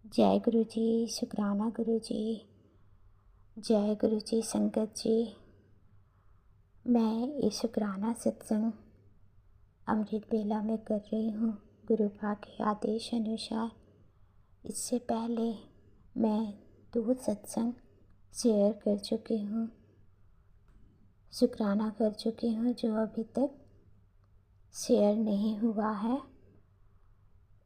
जय गुरु जी, शुक्राना गुरु जी। जय गुरु जी संगत जी। मैं ये शुक्राना सत्संग अमृत बेला में कर रही हूँ गुरु पाक के आदेश अनुसार। इससे पहले मैं 2 सत्संग शेयर कर चुकी हूँ, शुक्राना कर चुकी हूँ। जो अभी तक शेयर नहीं हुआ है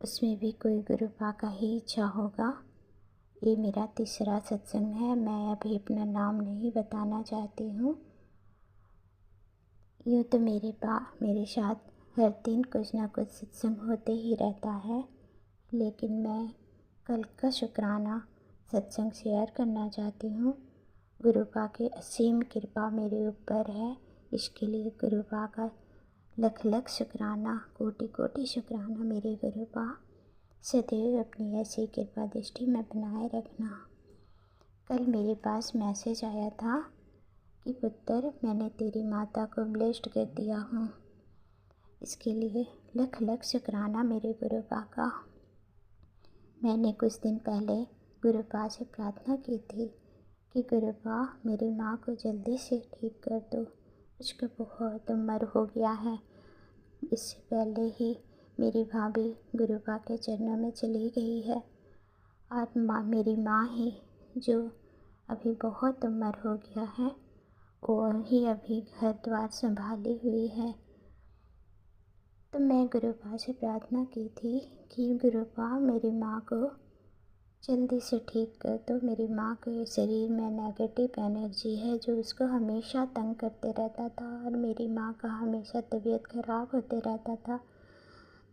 उसमें भी कोई गुरु पाक का ही इच्छा होगा। ये मेरा तीसरा सत्संग है। मैं अभी अपना नाम नहीं बताना चाहती हूँ। यूँ तो मेरे साथ हर दिन कुछ ना कुछ सत्संग होते ही रहता है, लेकिन मैं कल का शुक्राना सत्संग शेयर करना चाहती हूँ। गुरु पाक की असीम कृपा मेरे ऊपर है, इसके लिए गुरु पाक का लख लख शुक्राना, कोटि कोटि शुक्राना। मेरे गुरु पाक सदैव अपनी ऐसी कृपा दृष्टि में बनाए रखना। कल मेरे पास मैसेज आया था कि पुत्र, मैंने तेरी माता को ब्लेस्ड कर दिया हूँ। इसके लिए लख लख शुक्राना मेरे गुरु पाक का। मैंने कुछ दिन पहले गुरु पाक से प्रार्थना की थी कि गुरु पाक मेरी माँ को जल्दी से ठीक कर दो, उसको बहुत उम्र हो गया है। इससे पहले ही मेरी भाभी गुरु पाक के चरणों में चली गई है और मेरी माँ ही जो अभी बहुत उम्र हो गया है, वो ही अभी घर द्वार संभाली हुई है। तो मैं गुरु पाक से प्रार्थना की थी कि गुरु पाक मेरी माँ को जल्दी से ठीक कर दो। मेरी माँ के शरीर में नेगेटिव एनर्जी है जो उसको हमेशा तंग करते रहता था और मेरी माँ का हमेशा तबीयत ख़राब होते रहता था।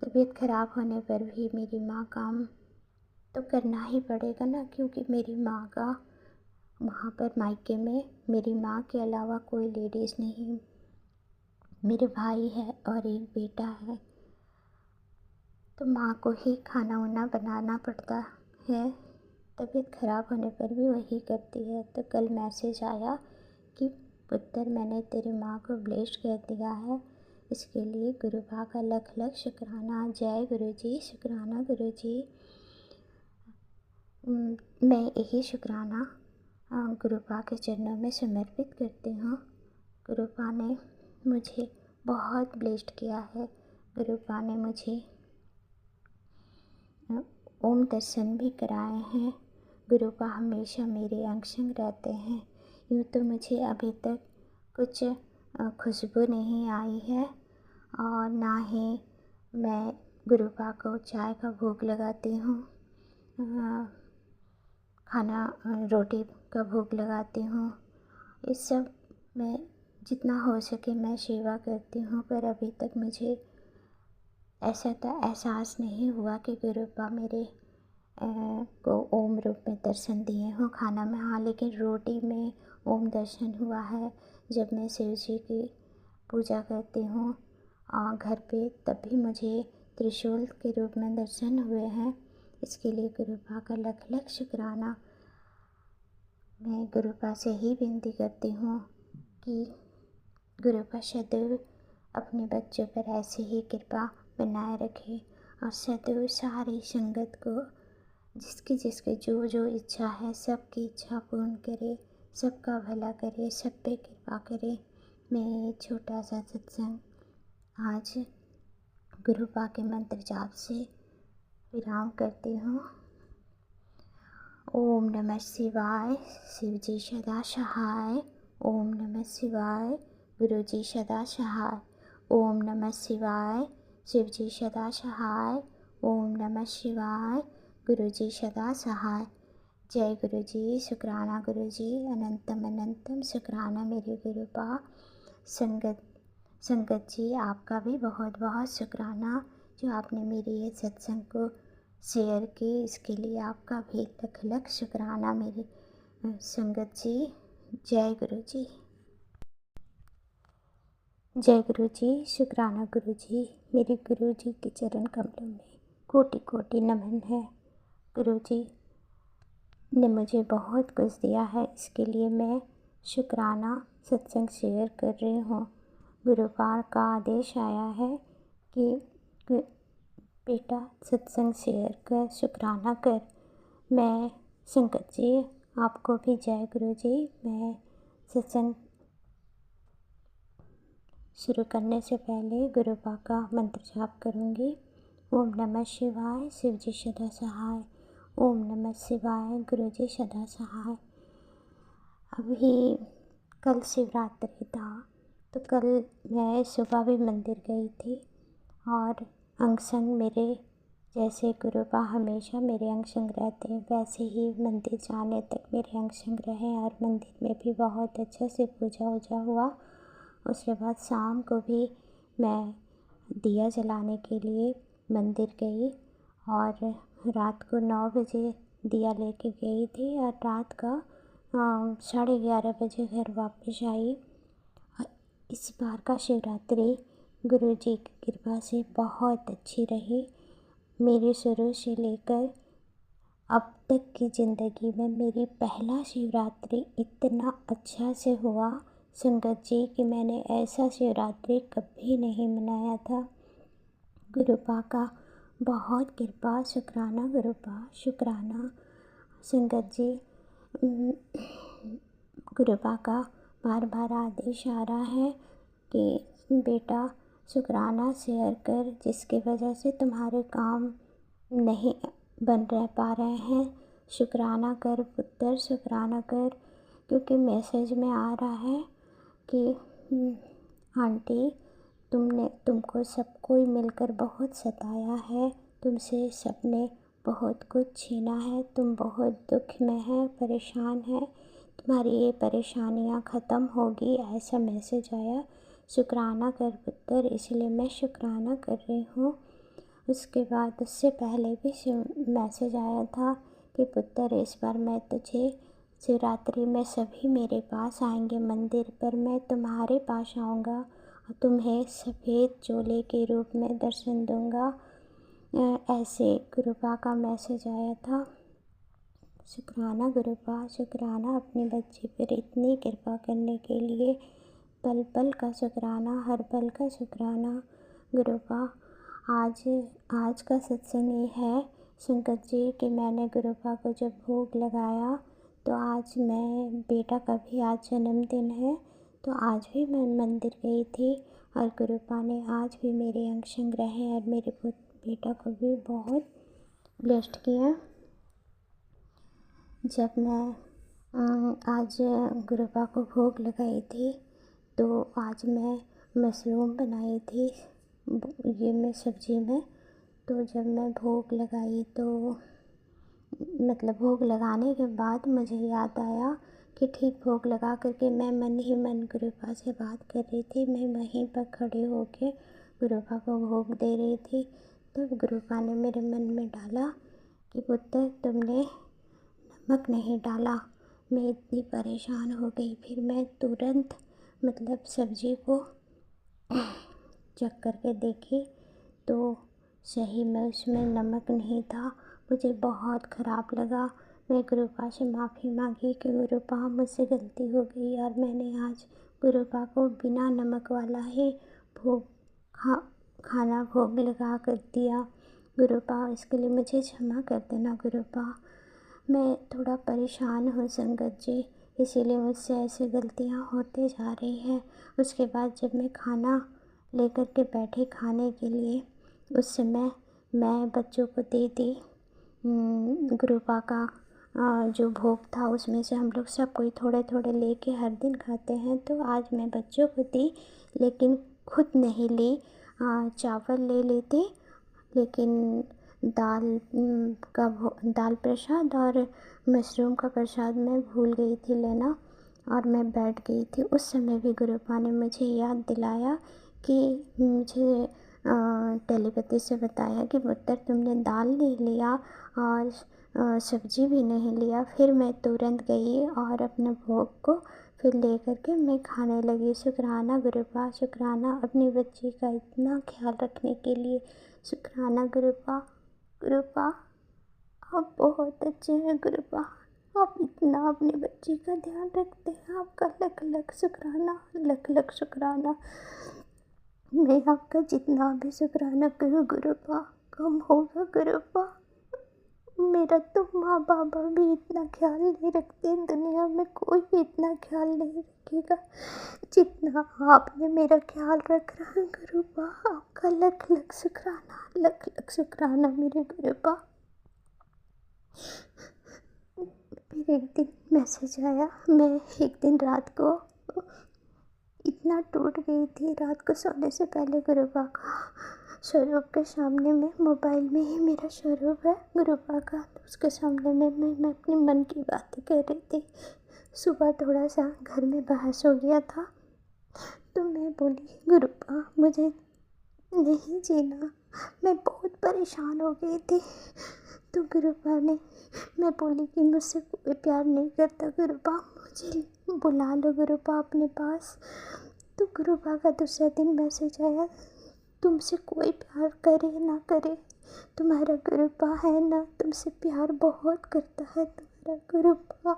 तबीयत ख़राब होने पर भी मेरी माँ काम तो करना ही पड़ेगा ना, क्योंकि मेरी माँ का वहाँ पर मायके में मेरी माँ के अलावा कोई लेडीज़ नहीं। मेरे भाई है और एक बेटा है, तो माँ को ही खाना वाना बनाना पड़ता है। तबीयत ख़राब होने पर भी वही करती है। तो कल मैसेज आया कि पुत्र, मैंने तेरी माँ को ब्लेस्ड कर दिया है। इसके लिए गुरु पाक का लख लख शुक्राना। जय गुरु जी, शुक्राना गुरु जी। मैं यही शुक्राना गुरु पाक के चरणों में समर्पित करती हूँ। गुरु पाक ने मुझे बहुत ब्लेस्ड किया है। गुरु पाक ने मुझे ओम दर्शन भी कराए हैं। गुरु पाक हमेशा मेरे अंग संग रहते हैं। यूँ तो मुझे अभी तक कुछ खुशबू नहीं आई है और ना ही मैं गुरु पाक को चाय का भोग लगाती हूँ, खाना रोटी का भोग लगाती हूँ। इस सब में जितना हो सके मैं सेवा करती हूँ, पर अभी तक मुझे ऐसा तो एहसास नहीं हुआ कि गुरु पाक मेरे को ओम रूप में दर्शन दिए हों खाना में। हाँ, लेकिन रोटी में ओम दर्शन हुआ है। जब मैं शिव जी की पूजा करती हूँ घर पे, तब भी मुझे त्रिशूल के रूप में दर्शन हुए हैं। इसके लिए गुरु पाक का लख लख शुक्राना। मैं गुरु पाक से ही विनती करती हूँ कि गुरु पाक सदैव अपने बच्चों पर ऐसी ही कृपा बनाए रखे और सदैव सारी संगत को जिसकी जो जो इच्छा है सबकी इच्छा पूर्ण करे, सबका भला करे, सब पे कृपा करे। मैं ये छोटा सा सत्संग आज गुरु पाक के मंत्र जाप से विराम करती हूँ। ओम नमः शिवाय, शिव जी सदा सहाय। ओम नमः शिवाय, गुरु जी सदा सहाय। ओम नमः शिवाय, शिव जी सदा सहाय। ओम नमः शिवाय, गुरु जी सदा सहाय। जय गुरु जी, शुक्राना गुरु जी। अनंतम अनंतम शुक्राना मेरे गुरु पाक। संगत जी, आपका भी बहुत बहुत शुक्राना जो आपने मेरी ये सत्संग को शेयर की। इसके लिए आपका भी लख लख शुक्राना मेरी संगत जी। जय गुरु जी। जय गुरु जी, शुक्राना गुरु जी। मेरे गुरु जी के चरण कमलों में कोटि कोटि नमन है। गुरु जी ने मुझे बहुत कुछ दिया है, इसके लिए मैं शुक्राना सत्संग शेयर कर रही हूँ। गुरु पाक का आदेश आया है कि बेटा सत्संग शेयर कर, शुक्राना कर। मैं संगत जी, आपको भी जय गुरु जी। मैं सत्संग शुरू करने से पहले गुरु बा का मंत्र जाप करूँगी। ओम नमः शिवाय, शिव जी सदा सहाय। ओम नमः शिवाय, गुरु जी सदा सहाय। अभी कल शिवरात्रि था, तो कल मैं सुबह भी मंदिर गई थी और अंग संग मेरे, जैसे गुरु बा हमेशा मेरे अंग संग रहते हैं, वैसे ही मंदिर जाने तक मेरे अंग संग रहे और मंदिर में भी बहुत अच्छे से पूजा वूजा हुआ। उसके बाद शाम को भी मैं दिया जलाने के लिए मंदिर गई और रात को 9 बजे दिया लेके गई थी और रात का 11:30 बजे घर वापस आई। इस बार का शिवरात्रि गुरु जी की कृपा से बहुत अच्छी रही। मेरे शुरू से लेकर अब तक की ज़िंदगी में मेरी पहला शिवरात्रि इतना अच्छा से हुआ संगत जी कि मैंने ऐसा शिवरात्रि कभी नहीं मनाया था। गुरुपा का बहुत कृपा, शुक्राना गुरुपा, शुक्राना संगत जी। गुरुपा का बार बार आदेश आ रहा है कि बेटा शुक्राना शेयर कर, जिसकी वजह से तुम्हारे काम नहीं बन रह पा रहे हैं। शुक्राना कर पुत्र, शुक्राना कर, क्योंकि मैसेज में आ रहा है कि आंटी तुमको सब कोई मिलकर बहुत सताया है, तुमसे सबने बहुत कुछ छीना है, तुम बहुत दुख में है, परेशान है, तुम्हारी ये परेशानियां ख़त्म होगी, ऐसा मैसेज आया। शुक्राना कर पुत्र, इसलिए मैं शुक्राना कर रही हूँ। उसके बाद उससे पहले भी मैसेज आया था कि पुत्र इस बार मैं तुझे शिवरात्रि में सभी मेरे पास आएंगे मंदिर पर, मैं तुम्हारे पास आऊँगा और तुम्हें सफ़ेद चोले के रूप में दर्शन दूँगा, ऐसे गुरुपा का मैसेज आया था। शुक्राना गुरुपा, शुक्राना अपने बच्चे पर इतनी कृपा करने के लिए, पल पल का शुक्राना, हर पल का शुक्राना गुरुपा। आज का सत्संग ये है संगत जी कि मैंने गुरुपा को जब भोग लगाया, तो आज मैं बेटा का भी आज जन्मदिन है, तो आज भी मैं मंदिर गई थी और गुरुपा ने आज भी मेरे अंग संग रहे और मेरे बेटा को भी बहुत ब्लेस्ड किया। जब मैं आज गुरुपा को भोग लगाई थी, तो आज मैं मशरूम बनाई थी ये मैं सब्ज़ी में। तो जब मैं भोग लगाई तो मतलब भोग लगाने के बाद मुझे याद आया कि ठीक भोग लगा करके मैं मन ही मन गुरुपा से बात कर रही थी। मैं वहीं पर खड़े होके गुरुपा को भोग दे रही थी। तब गुरुपा ने मेरे मन में डाला कि पुत्र तुमने नमक नहीं डाला। मैं इतनी परेशान हो गई, फिर मैं तुरंत मतलब सब्ज़ी को चख करके देखी तो सही में उसमें नमक नहीं था। मुझे बहुत ख़राब लगा। मैं गुरुपा से माफ़ी मांगी कि गुरुपा मुझसे गलती हो गई और मैंने आज गुरुपा को बिना नमक वाला ही खाना भोग लगा कर दिया। गुरुपा इसके लिए मुझे क्षमा कर देना गुरुपा। मैं थोड़ा परेशान हूँ संगत जी, इसीलिए मुझसे ऐसी गलतियाँ होते जा रही हैं। उसके बाद जब मैं खाना लेकर के बैठे खाने के लिए, उस समय मैं बच्चों को दे दी गुरुपा का जो भोग था, उसमें से हम लोग सब कोई थोड़े थोड़े लेके हर दिन खाते हैं। तो आज मैं बच्चों को दी, लेकिन खुद नहीं ली। चावल ले लेती, लेकिन दाल प्रसाद और मशरूम का प्रसाद मैं भूल गई थी लेना और मैं बैठ गई थी। उस समय भी गुरुपा ने मुझे याद दिलाया कि मुझे टेलीपैथी से बताया कि पुत्र तुमने दाल नहीं लिया और सब्जी भी नहीं लिया। फिर मैं तुरंत गई और अपने भोग को फिर ले करके मैं खाने लगी। शुक्राना गुरुपा, शुक्राना अपनी बच्ची का इतना ख्याल रखने के लिए। शुक्राना गुरुपा। गुरुपा आप बहुत अच्छे हैं गुरुपा, आप इतना अपनी बच्ची का ध्यान रखते हैं, आपका लख लख शुक्राना, लख लख शुक्राना। मैं आपका जितना भी शुक्राना करूँ गुरुपा कम होगा गुरुपा। मेरा तो माँ बाबा भी इतना ख्याल नहीं रखते, दुनिया में कोई भी इतना ख्याल नहीं रखेगा जितना आपने मेरा ख्याल रख रहा है गुरुबा। आपका लख लख शुक्राना, लख लख शुक्राना मेरे गुरुबा। फिर एक दिन मैसेज आया, मैं एक दिन रात को इतना टूट गई थी, रात को सोने से पहले गुरुबा का स्वरूप के सामने में, मोबाइल में ही मेरा स्वरूप है गुरुबा का, तो उसके सामने में मैं अपने मन की बातें कर रही थी। सुबह थोड़ा सा घर में बहस हो गया था, तो मैं बोली गुरुबा मुझे नहीं जीना, मैं बहुत परेशान हो गई थी। तो गुरुबा ने, मैं बोली कि मुझसे कोई प्यार नहीं करता गुरुबा, मुझे बुला लो गुरुबा अपने पास। तो गुरुबा का दूसरा दिन मैसेज आया, तुमसे कोई प्यार करे ना करे, तुम्हारा गुरुबा है ना, तुमसे प्यार बहुत करता है तुम्हारा गुरुबा।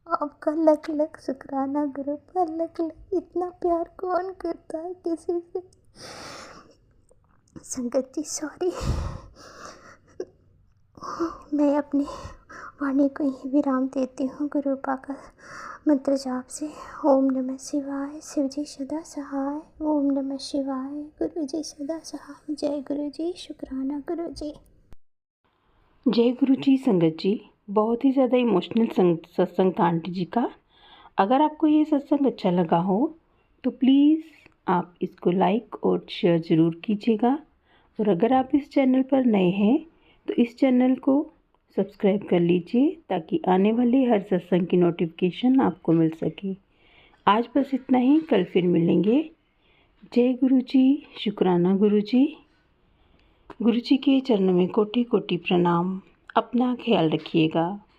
आपका लख लख शुक्राना गुरुबा, लख लख। इतना प्यार कौन करता है किसी से। संगत जी सॉरी, मैं अपनी वाणी को यही विराम देती हूँ गुरुबा का मंत्र जाप से। ओम नमः शिवाय, शिव जी सदा सहाय। ओम नमः शिवाय, गुरु जी सदा सहाय। जय गुरु जी, शुक्राना गुरु जी। जय गुरु जी। संगत जी, बहुत ही ज़्यादा इमोशनल सत्संग था आंटी जी का। अगर आपको ये सत्संग अच्छा लगा हो तो प्लीज़ आप इसको लाइक और शेयर ज़रूर कीजिएगा। और अगर आप इस चैनल पर नए हैं तो इस चैनल को सब्सक्राइब कर लीजिए ताकि आने वाले हर सत्संग की नोटिफिकेशन आपको मिल सके। आज बस इतना ही, कल फिर मिलेंगे। जय गुरु जी, शुक्राना गुरु जी। गुरु जी के चरणों में कोटि कोटि प्रणाम। अपना ख्याल रखिएगा।